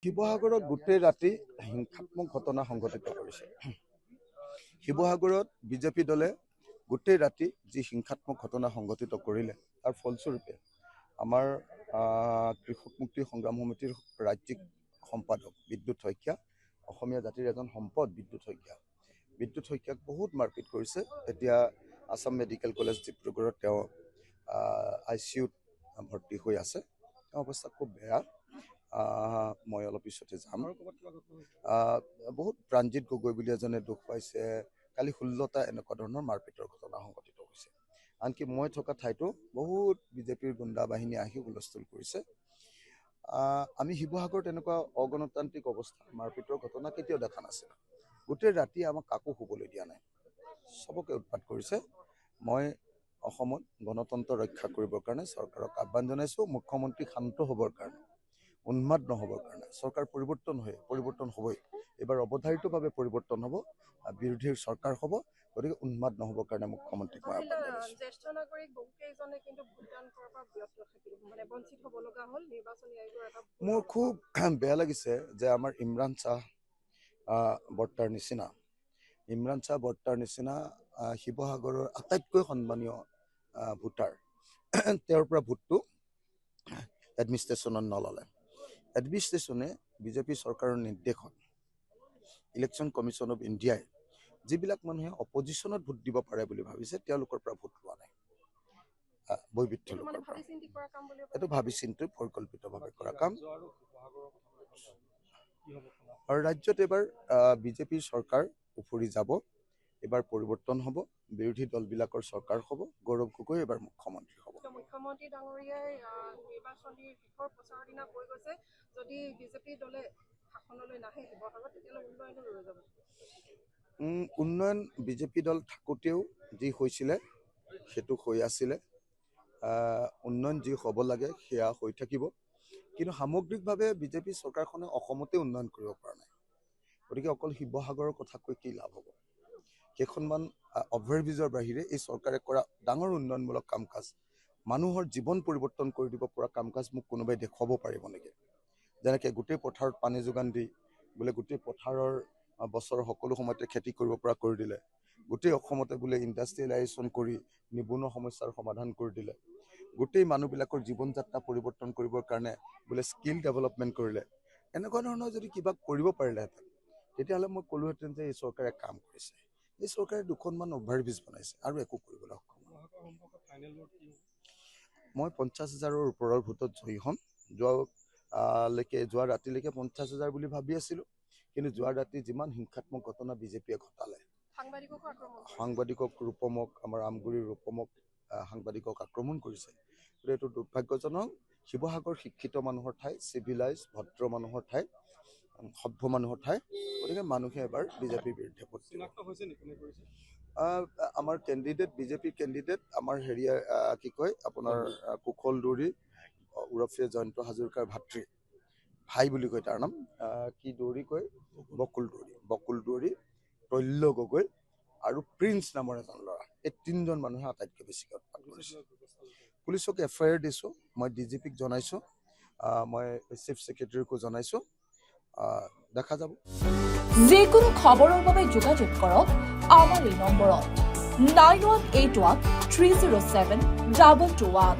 শিৱসাগৰত গোটেই ৰাতি হিংসাত্মক ঘটনা সংঘটিত কৰিছে। শিৱসাগৰত বিজেপি দলে গোটেই ৰাতি যি হিংসাত্মক ঘটনা সংঘটিত কৰিলে তাৰ ফলস্বৰূপে আমাৰ কৃষক মুক্তি সংগ্ৰাম সমিতিৰ ৰাজ্যিক সম্পাদক বিদ্যুৎ শইকীয়া, অসমীয়া জাতিৰ এজন সম্পদ বিদ্যুৎ শইকীয়াক বহুত মাৰপিট কৰিছে। এতিয়া আসাম মেডিকেল কলেজ ডিব্ৰুগড়ত তেওঁ ICUত ভৰ্তি হৈ আছে। তেওঁৰ অৱস্থা খুব বেয়া। মই অলপ পিছতে যাম। বহুত প্ৰাণজিৎ গগৈ বুলি এজনে দুখ পাইছে। কালি 16টা এনেকুৱা ধৰণৰ মাৰপিটৰ ঘটনা সংঘটিত হৈছে। আনকি মই থকা ঠাইতো বহুত বিজেপিৰ গুণ্ডা বাহিনী আহি হুলস্থুল কৰিছে। আমি শিৱসাগৰত এনেকুৱা অগণতান্ত্ৰিক অৱস্থা মাৰপিটৰ ঘটনা কেতিয়াও দেখা নাছিল। গোটেই ৰাতি আমাক কাকো শুবলৈ দিয়া নাই, চবকে উৎপাত কৰিছে। মই অসমত গণতন্ত্ৰ ৰক্ষা কৰিবৰ কাৰণে চৰকাৰক আহ্বান জনাইছোঁ, মুখ্যমন্ত্ৰী শান্ত হ'বৰ কাৰণে, উন্মাদ নহ'বৰ কাৰণে। চৰকাৰ পৰিৱৰ্তন হ'বই। এইবাৰ অৱধাৰিতভাৱে পৰিৱৰ্তন হ'ব, বিৰোধীৰ চৰকাৰ হ'ব। গতিকে উন্মাদ নহ'বৰ কাৰণে মুখ্যমন্ত্ৰীক মই আহ্বান জনাইছোঁ। জ্যেষ্ঠ নাগৰিক বহুকেইজনে কিন্তু ভোটদান কৰাৰ পৰা বিৰত থাকিল, মানে বঞ্চিত হ'ব লগা হ'ল। নিৰ্বাচনী আয়োগৰ এটা মোৰ খুব বেয়া লাগিছে যে আমাৰ ইমৰান শ্বাহ বৰ্তাৰ নিচিনা শিৱসাগৰৰ আটাইতকৈ সন্মানীয় ভোটাৰ, তেওঁৰ পৰা ভোটটো এডমিনিষ্ট্ৰেশ্যনত নল'লে। এডমিনিষ্ট্ৰেশ্যনে বিজেপি চৰকাৰৰ নিৰ্দেশত ইলেকশ্যন কমিশ্যন অফ ইণ্ডিয়াই যিবিলাক মানুহে অপজিশ্যনত ভোট দিব পাৰে বুলি ভাবিছে তেওঁলোকৰ পৰা ভোট লোৱা নাই। বৈবিধ্য লোকৰ পৰা এইটো ভাবি চিন্তি পৰিকল্পিতভাৱে কৰা কাম। আৰু ৰাজ্যত এইবাৰ বিজেপিৰ চৰকাৰ উফৰি যাব। এইবাৰ পৰিৱৰ্তন হ'ব, বিৰোধী দলবিলাকৰ চৰকাৰ হ'ব। গৌৰৱ গগৈ এইবাৰ মুখ্যমন্ত্ৰী হ'ব। মুখ্যমন্ত্ৰী ডাঙৰীয়াই নিৰ্বাচনীৰ শেষৰ প্ৰচাৰৰ দিনা কৈ গৈছে, যদি বিজেপি দলে শাসনলৈ নাহে শিৱসাগৰত তেতিয়াহ'লে উন্নয়নো ৰৈ যাব। উন্নয়ন বিজেপি দল থাকোঁতেও যি হৈছিলে সেইটো হৈ আছিলে। উন্নয়ন যি হ'ব লাগে সেয়া হৈ থাকিব। কিন্তু সামগ্ৰিকভাৱে বিজেপি চৰকাৰখনে অসমতে উন্নয়ন কৰিব পৰা নাই। গতিকে অকল শিৱসাগৰৰ কথা কৈ কি লাভ হ'ব? কেইখনমান অভাৰব্ৰিজৰ বাহিৰে এই চৰকাৰে কৰা ডাঙৰ উন্নয়নমূলক কাম কাজ, মানুহৰ জীৱন পৰিৱৰ্তন কৰি দিব পৰা কাম কাজ মোক কোনোবাই দেখুৱাব পাৰিব নেকি? যেনেকৈ গোটেই পথাৰত পানী যোগান দি বোলে গোটেই পথাৰৰ বছৰৰ সকলো সময়তে খেতি কৰিব পৰা কৰি দিলে। গোটেই অসমতে বোলে ইণ্ডাষ্ট্ৰিয়েলাইজেশ্যন কৰি নিবনুৱা সমস্যাৰ সমাধান কৰি দিলে। গোটেই মানুহবিলাকৰ জীৱন যাত্ৰা পৰিৱৰ্তন কৰিবৰ কাৰণে বোলে স্কিল ডেভেলপমেণ্ট কৰিলে। এনেকুৱা ধৰণৰ যদি কিবা কৰিব পাৰিলেহেঁতেন তেতিয়াহ'লে মই ক'লোহেঁতেন যে এই চৰকাৰে কাম কৰিছে। এই চৰকাৰে দুখনমান অভাৰব্ৰিজ বনাইছে আৰু একো কৰিবলৈ সক্ষম নহয়। মই 50,000ৰ ওপৰৰ ভোটত জয়ী হ'ম। যোৱা ৰাতিলৈকে 50,000 বুলি ভাবি আছিলোঁ, কিন্তু যোৱা ৰাতি যিমান হিংসাত্মক ঘটনা বিজেপিয়ে ঘটালে, সাংবাদিকক ৰূপমক, আমাৰ আমগুৰিৰ ৰূপমক সাংবাদিকক আক্ৰমণ কৰিছে। গতিকে এইটো দুৰ্ভাগ্যজনক। শিৱসাগৰ শিক্ষিত মানুহৰ ঠাই, চিভিলাইজ ভদ্ৰ মানুহৰ ঠাই, সভ্য মানুহৰ ঠাই। গতিকে মানুহে এবাৰ বিজেপিৰ বিৰুদ্ধে ভোট দিব। আমাৰ কেণ্ডিডেট, বিজেপিৰ কেণ্ডিডেট আমাৰ আপোনাৰ কুশল দৌৰী ওৰফে জয়ন্ত হাজৰিকাৰ ভাই বুলি কয় তাৰ নাম, কি দৌৰী কয়, বকুল দৌৰী, তৈল্য গগৈ আৰু প্ৰিন্স নামৰ এজন ল'ৰা। এই 3জন মানুহে আটাইতকৈ বেছিকৈ উৎপাত কৰিছে। পুলিচক FIR দিছোঁ, মই DGPক জনাইছোঁ, মই চিফ ছেক্ৰেটাৰীকো জনাইছোঁ। দেখা যাব। যিকোনো খবৰৰ বাবে যোগাযোগ কৰক আমাৰ এই নম্বৰত 9181 307 2221।